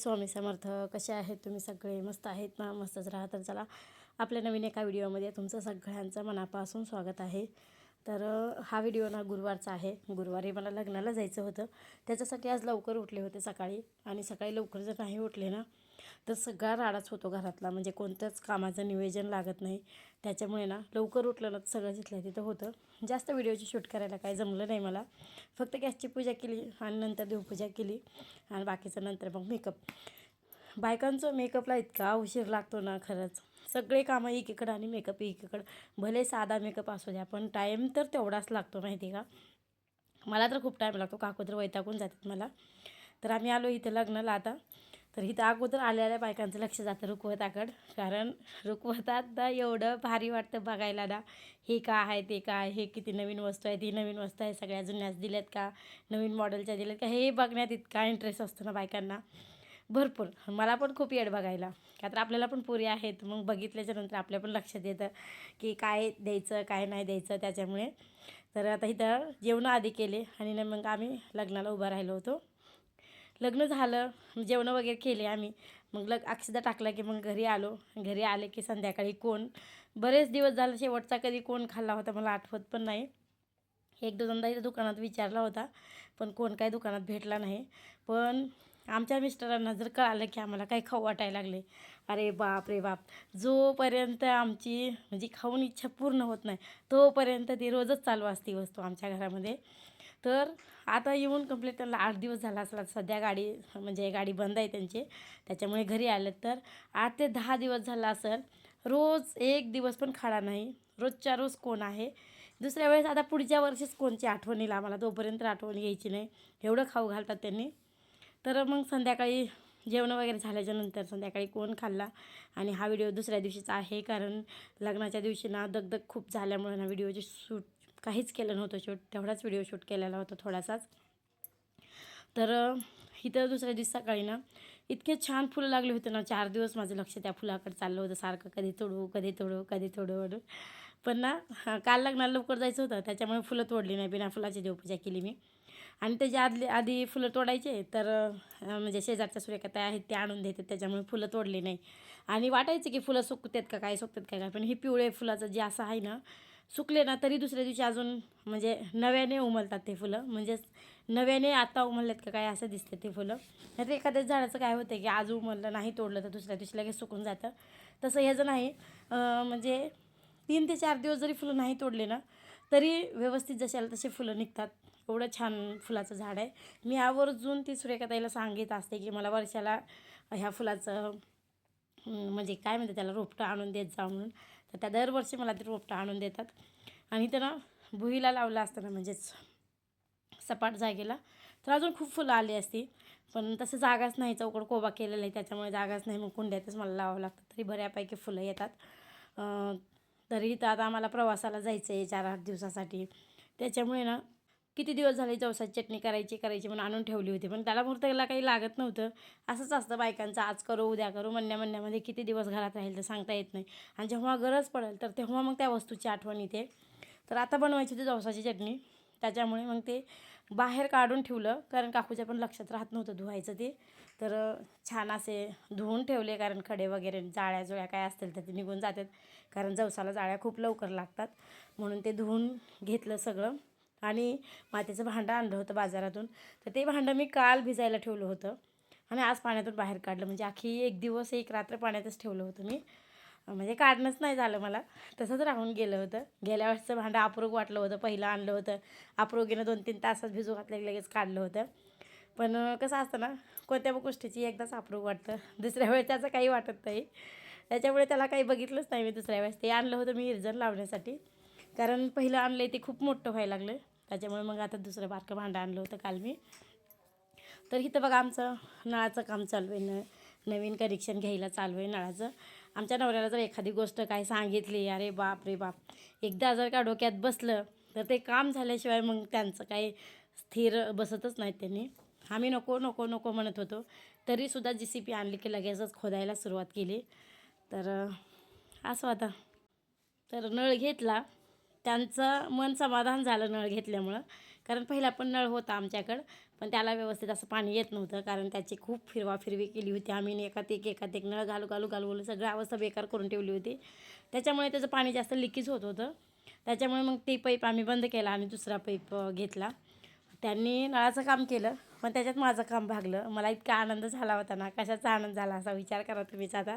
स्वामी समर्थ. कसे आहेत तुम्ही सगळे? मस्त आहेत ना? मस्तच राहा. तर चला आपल्या नवीन एका व्हिडिओमध्ये तुमचं सगळ्यांचं मनापासून स्वागत आहे. तर हा व्हिडिओ ना गुरुवारचा आहे. गुरुवारी मला लग्नाला जायचं होतं, त्याच्यासाठी आज लवकर उठले होते सकाळी. आणि सकाळी लवकर जर नाही उठले ना तर सगळा राडाच होतो घरातला, म्हणजे कोणत्याच कामाचं नियोजन लागत नाही. त्याच्यामुळे ना लवकर उठलं ना सगळं जिथल्या तिथं होतं. जास्त व्हिडिओची शूट करायला काही जमलं नाही मला. फक्त गॅसची पूजा केली आणि नंतर देवपूजा केली आणि बाकीचं नंतर मग मेकअप. बायकांचं मेकअपला इतका उशीर लागतो ना खरंच. सगळे कामं एकीकडं आणि मेकअप एकीकडं. भले साधा मेकअप असू द्या पण टाईम तर तेवढाच लागतो, माहिती आहे का. मला तर खूप टाईम लागतो, काकू तर वैतागून जातात मला. तर आम्ही आलो इथं लग्नाला आता. तर इथं अगोदर आलेल्या बायकांचं लक्ष जातं रुखवताकडं, कारण रुखवतात ना एवढं भारी वाटतं बघायला ना. हे का आहे, ते काय, हे किती नवीन वस्तू आहे, ती नवीन वस्तू आहे, सगळ्या जुन्याच दिल्यात का, नवीन मॉडेलच्या दिल्यात का, हे बघण्यात इतका इंटरेस्ट असतो ना बायकांना भरपूर. मला पण खूप येड बघायला, का तर आपल्याला पण पोरी आहेत. मग बघितल्याच्यानंतर आपल्या पण लक्षात येतं की काय द्यायचं काय नाही द्यायचं. त्याच्यामुळे तर आता इथं जेवण आधी केले आणि मग आम्ही लग्नाला उभं राहिलो होतो. लग्न झालं, जेवणं वगैरे केले आम्ही. मग अक्षदा टाकला की मग घरी आलो. घरी आले की संध्याकाळी कोण, बरेच दिवस झालं शेवटचा कधी कोण खाल्ला होता मला आठवत पण नाही. एक दोनदा इथं दुकानात विचारला होता पण कोण काही दुकानात भेटला नाही. पण आमच्या मिस्टरांना जर कळालं की आम्हाला काही खाऊ वाटायला लागले, अरे बाप रे बाप, जोपर्यंत आमची म्हणजे खाऊन इच्छा पूर्ण होत नाही तोपर्यंत ती रोजच चालू असते वस्तू आमच्या घरामध्ये. तर आता येऊन कंप्लीट त्यांना 8 दिवस झाला असला. सध्या गाडी म्हणजे गाडी बंद आहे त्यांची, त्याच्यामुळे घरी आलं. तर 8 ते 10 दिवस झाला असेल, रोज एक दिवस पण खाडा नाही. रोजच्या रोज कोण आहे. दुसऱ्या वेळेस आता पुढच्या वर्षीच कोणची आठवण येईल आम्हाला, तोपर्यंत आठवण यायची नाही, एवढं खाऊ घालतात त्यांनी. तर मग संध्याकाळी जेवण वगैरे झाल्याच्यानंतर संध्याकाळी कोण खाल्ला. आणि हा व्हिडिओ दुसऱ्या दिवशीचा आहे, कारण लग्नाच्या दिवशी ना दगदग खूप झाल्यामुळे ना व्हिडिओची शूट काहीच केलं नव्हतं. तेवढाच व्हिडिओ शूट केलेला होता थोडासाच. तर इथं दुसऱ्या दिवशी सकाळी ना इतके छान फुलं लागले होते ना. 4 दिवस माझं लक्ष त्या फुलाकडे चाललं होतं सारखं, कधी तोडू कधी तोडू कधी तोडू म्हणून. पण ना काल लग्नाला लवकर जायचं होतं, त्याच्यामुळे फुलं तोडली नाही. बिना फुलाची देवपूजा केली मी. आणि त्याच्या आधी फुलं तोडायचे तर म्हणजे शेजारच्या सुरेखाताई आहेत ते आणून देतात, त्याच्यामुळे फुलं तोडली नाही. आणि वाटायचं की फुलं सुकतात का काय, सुकतात का काय, पण हे पिवळे फुलाचं जे असं आहे ना, सुकले ना तरी दुसऱ्या दिवशी अजून म्हणजे नव्याने उमलतात ते फुलं. म्हणजेच नव्याने आता उमललेत का काय असं दिसते ते फुलं. नाही तर एखाद्या झाडाचं काय होतं की आज उमललं नाही तोडलं तर दुसऱ्या दिवशी लगेच सुकून जातं. तसं ह्याचं नाही. म्हणजे 3 ते 4 दिवस जरी फुलं नाही तोडले ना तरी व्यवस्थित जशाला तसे फुलं निघतात. एवढं छान फुलाचं झाड आहे. मी आवर्जून ती सुरेखाताईला सांगित असते की मला वर्षाला ह्या फुलाचं म्हणजे काय म्हणते त्याला, रोपटं आणून देत जा म्हणून. तर त्या दरवर्षी मला ते रोपटं आणून देतात. आणि त्यांना भुईला लावलं असताना म्हणजेच सपाट जागेला तर अजून खूप फुलं आली असती, पण तसं जागाच नाही. चौकड कोबा केलेला आहे त्याच्यामुळे जागाच नाही. मग कुंड्यातच मला लावावं लागतं, तरी बऱ्यापैकी फुलं येतात. तरी तर आता आम्हाला प्रवासाला जायचं आहे 4-8 दिवसासाठी. त्याच्यामुळे ना किती दिवस झाले जवसाची चटणी करायची म्हणून आणून ठेवली होती, पण त्याला मुहूर्ताला काही लागत नव्हतं. असंच असतं बायकांचं, आज करू उद्या करू म्हणण्यामध्ये किती दिवस घरात राहील तर सांगता येत नाही. आणि जेव्हा गरज पडेल तर तेव्हा मग त्या वस्तूची आठवण येते. तर आता बनवायची होती जवसाची चटणी, त्याच्यामुळे मग ते बाहेर काढून ठेवलं, कारण काकूच्या पण लक्षात राहत नव्हतं धुवायचं ते. तर छान असे धुवून ठेवले, कारण खडे वगैरे जाळ्या काय असतील तर ते निघून जातात, कारण जवसाला जाळ्या खूप लवकर लागतात. म्हणून ते धुवून घेतलं सगळं. आणि मातीचं भांडं आणलं होतं बाजारातून, तर ते भांडं मी काल भिजायला ठेवलं होतं आणि आज पाण्यातून बाहेर काढलं. म्हणजे अख्खी एक दिवस एक रात्र पाण्यातच ठेवलं होतं मी. म्हणजे काढणंच नाही झालं मला, तसंच राहून गेलं होतं. गेल्या वेळेसचं भांडं अप्रूप वाटलं होतं, पहिलं आणलं होतं अप्रोगीनं 2-3 तासात भिजू घातलं की लगेच काढलं होतं. पण कसं असतं ना, कोणत्या गोष्टीची एकदाच अप्रूप वाटतं, दुसऱ्या वेळेस त्याचं काही वाटत नाही. त्याच्यामुळे त्याला काही बघितलंच नाही मी दुसऱ्या वेळेस. ते आणलं होतं मी इरजण लावण्यासाठी, कारण पहिलं आणलं आहे ते खूप मोठं व्हायला लागलं. त्याच्यामुळे मग आता दुसरं बारकं भांडं आणलं होतं काल मी. तर इथं बघा आमचं नळाचं काम चालू आहे, नवीन कनेक्शन घ्यायला चालू आहे नळाचं. आमच्या नवऱ्याला जर एखादी गोष्ट काय सांगितली, अरे बाप रे बाप, एकदा जर का डोक्यात बसलं तर ते काम झाल्याशिवाय मग त्यांचं काही स्थिर बसतच नाहीत त्यांनी. आम्ही नको नको नको म्हणत होतो, तरीसुद्धा JCB आणली की लगेचच खोदायला सुरुवात केली. तर असं आता तर नळ घेतला, त्यांचं मन समाधान झालं नळ घेतल्यामुळं, कारण पहिला पण नळ होता आमच्याकडं, पण त्याला व्यवस्थित असं पाणी येत नव्हतं, कारण त्याची खूप फिरवाफिरवी केली होती आम्ही. एकात एक नळ घालू सगळं अवस्था बेकार करून ठेवली होती. त्याच्यामुळे त्याचं पाणी जास्त लिकेज होत होतं. त्याच्यामुळे मग ती पाईप आम्ही बंद केला आणि दुसरा पाईप घेतला. त्यांनी नळाचं काम केलं, पण त्याच्यात माझं काम भागलं. मला इतका आनंद झाला होता ना, कशाचा आनंद झाला असा विचार करा तुम्हीच आता.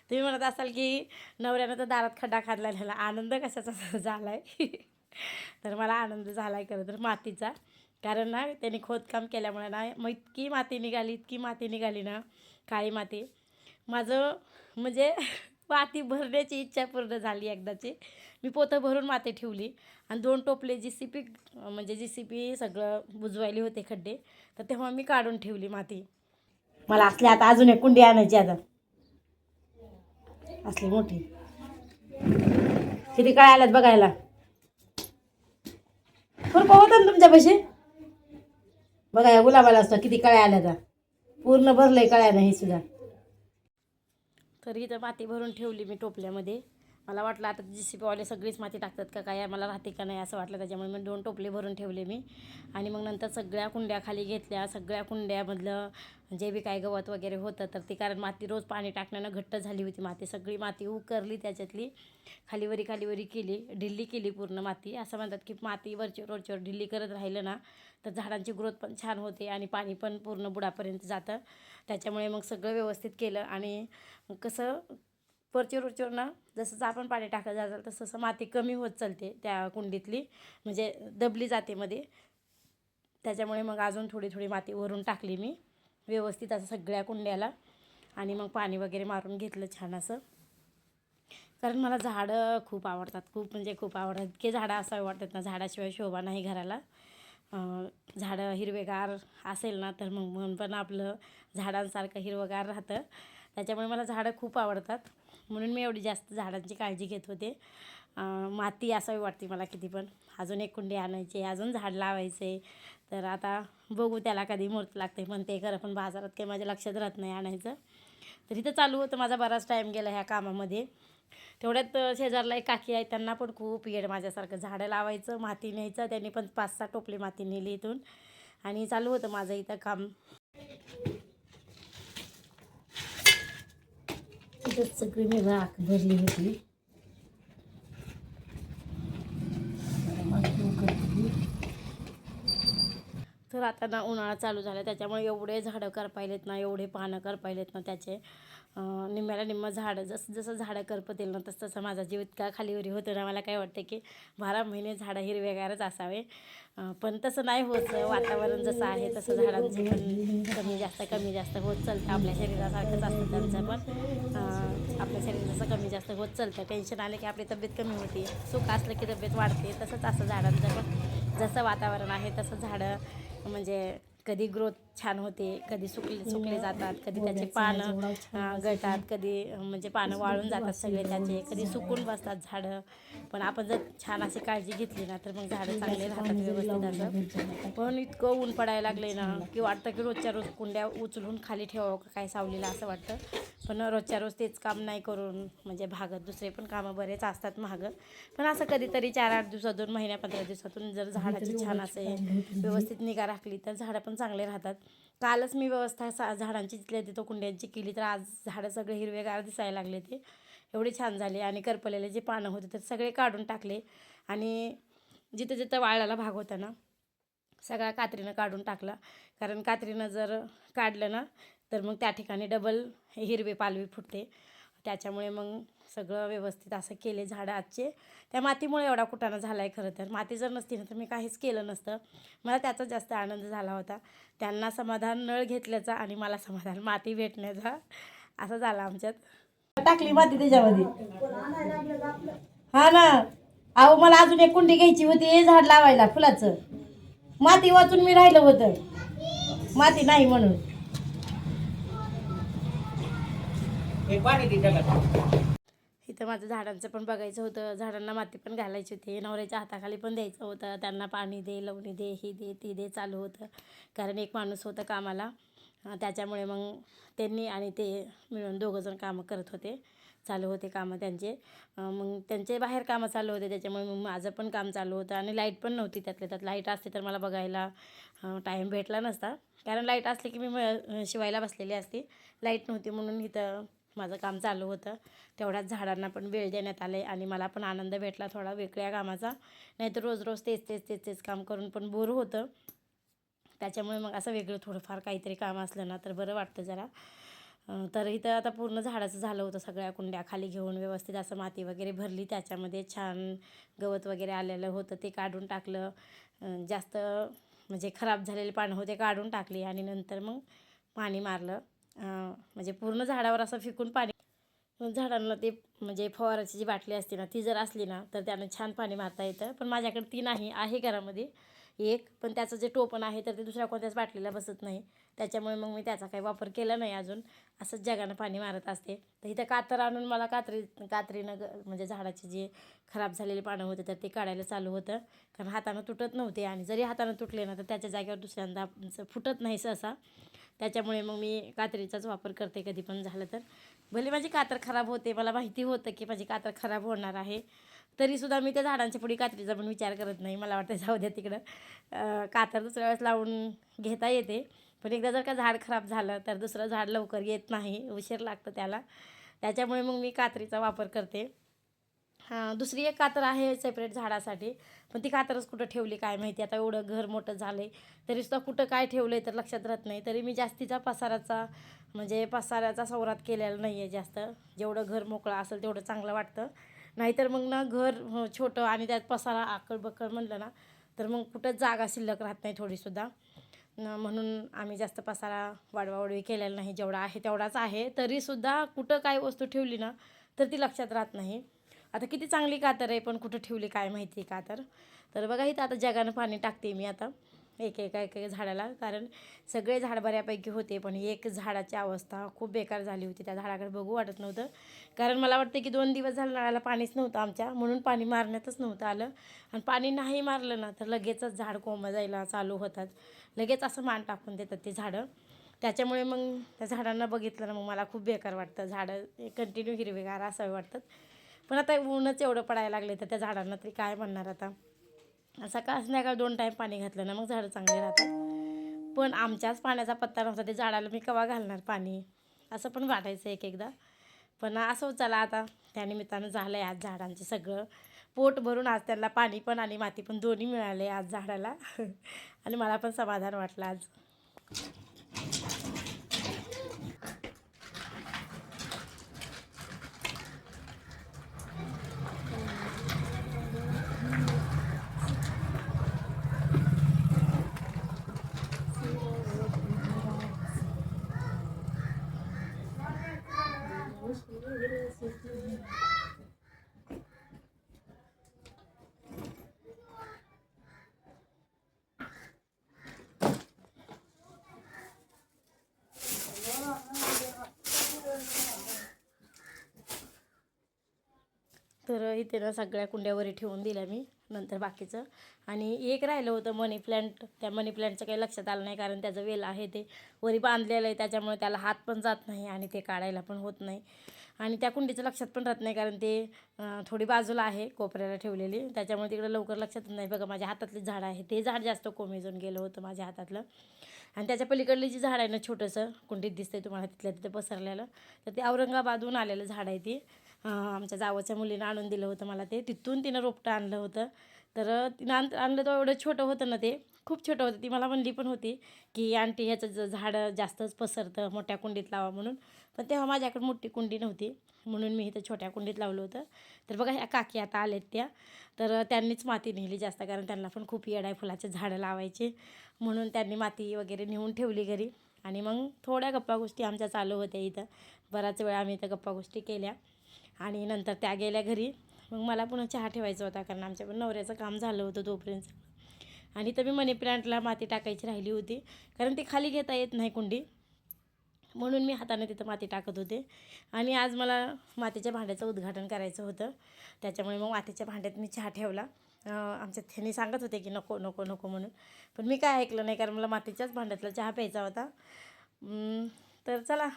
तुम्ही म्हणत असाल की नवऱ्यानं तर दारात खड्डा खाल्ला, आनंद कशाचा झाला आहे. तर मला आनंद झाला आहे खरं तर मातीचा. कारण ना त्यांनी खोदकाम केल्यामुळे ना मग इतकी माती निघाली ना, काळी माती. माझं म्हणजे माती भरण्याची इच्छा पूर्ण झाली एकदाची. मी पोतं भरून माती ठेवली आणि 2 टोपले JCB सगळं बुजवायले होते खड्डे, तर तेव्हा मी काढून ठेवली माती. मला असली आता अजून एक कुंडी आणायची आता, असली मोठी. किती काय आल्यात बघायला. खुरपं होतं ना तुमच्यापाशी? बघा या गुलाबाला असतं किती कळ्या आल्या का, पूर्ण भरलंय कळ्यानं हे सुद्धा. तर इथं माती भरून ठेवली मी टोपल्यामध्ये. मला वाटलं आता JCBवाले सगळीच माती टाकतात का काय, मला राहते का नाही असं वाटलं. त्याच्यामुळे मी 2 टोपले भरून ठेवले मी. आणि मग नंतर सगळ्या कुंड्या खाली घेतल्या. सगळ्या कुंड्यामधलं जे बी काय गवत वगैरे होतं तर ते, कारण माती रोज पाणी टाकण्यानं घट्ट झाली होती माती. सगळी माती उकरली, त्याच्यातली खालीवरी केली, ढिल्ली केली पूर्ण माती. असं म्हणतात की माती वरचीवर ढिल्ली करत राहिलं ना तर झाडांची ग्रोथ पण छान होते आणि पाणी पण पूर्ण बुडापर्यंत जातं. त्याच्यामुळे मग सगळं व्यवस्थित केलं. आणि कसं वरचीवर ना जसं आपण पाणी टाकत जाईल तसं माती कमी होत चालते त्या कुंडीतली, म्हणजे दबली जाते मध्ये. त्याच्यामुळे मग अजून थोडी माती वरून टाकली मी व्यवस्थित असं सगळ्या कुंड्याला. आणि मग पाणी वगैरे मारून घेतलं छान असं. कारण मला झाडं खूप आवडतात, खूप आवडतात. इतके झाडं असावे वाटतात ना, झाडाशिवाय शोभा नाही घराला. झाडं हिरवेगार असेल ना तर मग मन पण आपलं झाडांसारखं हिरवंगार राहतं. त्याच्यामुळे मला झाडं खूप आवडतात, म्हणून मी एवढी जास्त झाडांची काळजी घेत होते. माती असावी वाटते मला किती पण. अजून एक कुंडी आणायची, अजून झाड लावायचे. तर आता बघू त्याला कधी मुहूर्त लागते, पण ते खरं पण बाजारात काही माझ्या लक्षात राहत नाही आणायचं. तर इथं चालू होतं माझा बराच टाईम गेला ह्या कामामध्ये. तेवढ्यात शेजारला एक काकी आहे, त्यांना पण खूप येड माझ्यासारखं झाडं लावायचं, माती न्यायचं. त्यांनी पण 5-6 टोपले माती नेली इथून आणि चालू होतं माझं इथं काम. इथंच सगळी मी राख भरली होती. तर आता ना उन्हाळा चालू झाला, त्याच्यामुळे एवढे झाडं करपायलेत ना, एवढे पानं करपायलेत ना त्याचे. निम्म्याला निम्मं झाडं, जसं झाडं करपतील ना तसं माझा जीव इतका खालीवरी होतो ना. मला काय वाटतं की 12 महिने झाडं हिरवेगारच असावे, पण तसं नाही होत. वातावरण जसं आहे तसं झाडांचे पण कमी जास्त होत चालतं. आपल्या शरीरासारखंच असतं त्यांचं पण. आपल्या शरीर जसं कमी जास्त होत चालतं. टेन्शन आलं की आपली तब्येत कमी होते, सुख असलं की तब्येत वाढते. तसंच असं झाडांचं पण, जसं वातावरण आहे तसं झाडं म्हणजे कधी ग्रोथ छान होते, कधी सुकले जातात, कधी त्याचे पानं गळतात, कधी म्हणजे पानं वाळून जातात सगळे त्याचे, कधी सुकून बसतात झाडं. पण आपण जर छान अशी काळजी घेतली ना तर मग झाडं चांगले राहतात व्यवस्थित असं. पण इतकं ऊन पडायला लागले ना की वाटतं की रोजच्या रोज कुंड्या उचलून खाली ठेवावं का काय सावलीला असं वाटतं. पण रोजच्या रोज तेच काम नाही करून म्हणजे भागत, दुसरे पण कामं बरेच असतात मागं. पण असं कधीतरी 4-8 दिवसातून, महिन्या 15 दिवसातून जर झाडाची छान असे व्यवस्थित निगा राखली तर झाडं पण चांगले राहतात. कालच मी व्यवस्था झाडांची जिथल्या तिथं कुंड्यांची केली, तर आज झाडं सगळे हिरवेगार दिसायला लागले. ते एवढे छान झाले. आणि करपलेले जे पानं होते तर सगळे काढून टाकले. आणि जिथं जिथं वाळलेला भाग होता ना सगळा कात्रीनं काढून टाकला. कारण कात्रीनं जर काढलं ना तर मग त्या ठिकाणी डबल हिरवे पालवी फुटते. त्याच्यामुळे मग सगळं व्यवस्थित असं केले झाडं आजचे. त्या मातीमुळे एवढा कुटाणा झाला आहे खरं तर. माती जर नसती ना तर मी काहीच केलं नसतं. मला त्याचा जास्त आनंद झाला होता. त्यांना समाधान नळ घेतल्याचा आणि मला समाधान माती भेटण्याचा, असं झालं आमच्यात. टाकली माती त्याच्यामध्ये. हा ना, अहो मला अजून एक कुंडी घ्यायची होती झाड लावायला फुलाचं. माती वाचून मी राहिलं होतं, माती नाही म्हणून. इथं माझं झाडांचं पण बघायचं होतं, झाडांना माती पण घालायची होती, नवऱ्याच्या हाताखाली पण द्यायचं होतं. त्यांना पाणी दे, लवणी दे, ही दे ती दे चालू होतं. कारण एक माणूस होतं कामाला, त्याच्यामुळे मग त्यांनी आणि ते मिळून 2 जण कामं करत होते. चालू होते कामं त्यांचे. मग त्यांचे बाहेर कामं चालू होते, त्याच्यामुळे मग माझं पण काम चालू होतं आणि लाईट पण नव्हती. त्यातल्या त्यात लाईट असते तर मला बघायला टाईम भेटला नसता, कारण लाईट असली की मी शिवायला बसलेली असते. लाईट नव्हती म्हणून इथं माझं काम चालू होतं. तेवढ्याच झाडांना पण वेळ देण्यात आले आणि मला पण आनंद भेटला थोडा वेगळ्या कामाचा. नाहीतर रोज रोज तेच काम करून पण बोर होतं. त्याच्यामुळे मग असं वेगळं थोडंफार काहीतरी काम असलं ना तर बरं वाटतं जरा. तर इथं आता पूर्ण झाडाचं झालं होतं. सगळ्या कुंड्या खाली घेऊन व्यवस्थित असं माती वगैरे भरली, त्याच्यामध्ये छान गवत वगैरे आलेलं होतं ते काढून टाकलं. जास्त म्हणजे खराब झालेले पानं होते काढून टाकली आणि नंतर मग पाणी मारलं. म्हणजे पूर्ण झाडावर असं फिकून पाणी. झाडांना ते म्हणजे फवाराची जी बाटली असते ना ती जर असली ना तर त्यानं छान पाणी मारता येतं. पण माझ्याकडे ती नाही आहे घरामध्ये एक, पण त्याचं जे टोपण आहे तर ते दुसऱ्या कोणत्याच बाटलीला बसत नाही. त्याच्यामुळे मग मी त्याचा काही वापर केला नाही अजून. असंच जगानं पाणी मारत असते. तर इथं कातर आणून मला कात्रीनं म्हणजे झाडाचे जे खराब झालेले पानं होते तर ते काढायला चालू होतं, कारण हातानं तुटत नव्हते आणि जरी हातानं तुटले ना तर त्याच्या जागेवर दुसऱ्यांदा फुटत नाही सहसा. त्याच्यामुळे मग मी कात्रीचाच वापर करते कधी पण झालं तर. भले माझी कातर खराब होते, मला माहिती होतं की माझी कातर खराब होणार आहे, तरीसुद्धा मी त्या झाडांच्या पुढे कात्रीचा पण विचार करत नाही. मला वाटतं जाऊ द्या तिकडं, कातर दुसऱ्या वेळेस लावून घेता येते. पण एकदा जर का झाड खराब झालं तर दुसरं झाड लवकर येत नाही, उशीर लागतं त्याला. त्याच्यामुळे मग मी कात्रीचा वापर करते. दुसरी एक कातर आहे सेपरेट झाडासाठी, पण ती कातरच कुठं ठेवली काय माहिती. आता एवढं घर मोठं झालं आहे तरीसुद्धा कुठं काय ठेवलं आहे तर लक्षात राहत नाही. तरी मी जास्तीचा पसाऱ्याचा संवरात केलेला नाही आहे जास्त. जेवढं घर मोकळं असेल तेवढं चांगलं वाटतं. नाहीतर मग ना घर छोटं आणि त्यात पसारा आकड म्हणलं ना तर मग कुठंच जागा शिल्लक राहत नाही थोडीसुद्धा. म्हणून आम्ही जास्त पसारा वाढवावाढवी केलेला नाही. जेवढा आहे तेवढाच आहे. तरीसुद्धा कुठं काय वस्तू ठेवली ना तर ती लक्षात राहत नाही. आता किती चांगली कातर आहे पण कुठं ठेवली काय माहिती कातर. तर बघा इथं आता जगानं पाणी टाकते मी आता एक झाडाला, कारण सगळे झाड बऱ्यापैकी होते पण एक झाडाची अवस्था खूप बेकार झाली होती. त्या झाडाकडे बघू वाटत नव्हतं, कारण मला वाटतं की 2 दिवस झालं नळाला पाणीच नव्हतं आमच्या, म्हणून पाणी मारण्यातच नव्हतं आलं. आणि पाणी नाही मारलं ना तर लगेचच झाड कोमेजायला चालू होतात. लगेच असं मान टाकून देतात ते झाडं. त्याच्यामुळे मग त्या झाडांना बघितलं ना मग मला खूप बेकार वाटतं. झाडं कंटिन्यू हिरवेगार असावे वाटतात. पण आता ऊनच एवढं पडायला लागले तर त्या झाडांना तरी काय म्हणणार आता. सकाळ संध्याकाळ 2 टाईम पाणी घातलं ना मग झाडं चांगली राहतात. पण आमच्याच पाण्याचा पत्ता नव्हता, ते झाडाला मी केव्हा घालणार पाणी असं पण वाटायचं एकदा. पण असं चला आता त्यानिमित्तानं झालं आहे आज झाडांचे सगळं पोट भरून. आज त्यांना पाणी पण आणि माती पण दोन्ही मिळाले आज झाडाला आणि मला पण समाधान वाटलं आज. तर इथे ना सगळ्या कुंड्यावरी ठेवून दिल्या मी नंतर बाकीचं. आणि एक राहिलं होतं मनी प्लॅन्ट. त्या मनी प्लॅन्टचं काही लक्षात आलं नाही, कारण त्याचं वेल आहे ते वरी बांधलेलं आहे, त्याच्यामुळे त्याला हात पण जात नाही आणि ते काढायला पण होत नाही. आणि त्या कुंडीचं लक्षात पण राहत नाही, कारण ते थोडी बाजूला आहे कोपऱ्याला ठेवलेली, त्याच्यामुळे तिकडं लवकर लक्षात नाही. बघा माझ्या हातातली झाड आहे ते झाड जास्त कोमेजून गेलं होतं माझ्या हातातलं. आणि त्याच्या पलीकडली जी झाड आहे ना छोटंसं कुंडीत दिसतंय तुम्हाला तिथल्या तिथं पसरलेलं, तर ते औरंगाबादहून आलेलं झाड आहे ते. आमच्या जावच्या मुलीनं आणून दिलं होतं मला ते, तिथून तिनं रोपटं आणलं होतं. तर तिनं आणलं तर एवढं छोटं होतं ना ते, खूप छोटं होतं. ती मला म्हणली पण होती की आंटी ह्याचं झाडं जास्तच पसरतं, मोठ्या कुंडीत लावा म्हणून. पण तेव्हा माझ्याकडे मोठी कुंडी नव्हती म्हणून मी इथं छोट्या कुंडीत लावलं होतं. तर बघा ह्या काकी आता आलेत त्या, तर त्यांनीच माती नेली जास्त, कारण त्यांना पण खूप येड आहे फुलाचे झाडं लावायचे. म्हणून त्यांनी माती वगैरे नेऊन ठेवली घरी. आणि मग थोड्या गप्पा गोष्टी आमच्या चालू होत्या इथं. बराच वेळ आम्ही इथं गप्पा गोष्टी केल्या आणि नंतर त्या गेल्या घरी. मग मला पुन्हा चहा ठेवायचा होता, कारण आमच्या पण नवऱ्याचं काम झालं होतं तोपर्यंत. आणि तर मी मनी प्लांटला माती टाकायची राहिली होती, कारण ती खाली घेता येत नाही कुंडी, म्हणून मी हाताने तिथं माती टाकत होते. आणि आज मला मातीच्या भांड्याचं उद्घाटन करायचं होतं, त्याच्यामुळे मग मातीच्या भांड्यात मी चहा ठेवला. आमच्या ह्यांनी सांगत होते की नको नको नको म्हणून, पण मी काय ऐकलं नाही, कारण मला मातीच्याच भांड्यातला चहा प्यायचा होता. तर चला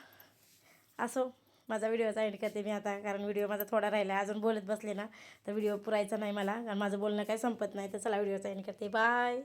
असो, माझा व्हिडिओचा एंड करते मी आता, कारण व्हिडिओ माझा थोडा राहिला आहे. अजून बोलत बसले ना तर व्हिडिओ पुरायचा नाही मला, कारण माझं बोलणं काही संपत नाही. तर चला व्हिडिओचा एंड करते. बाय.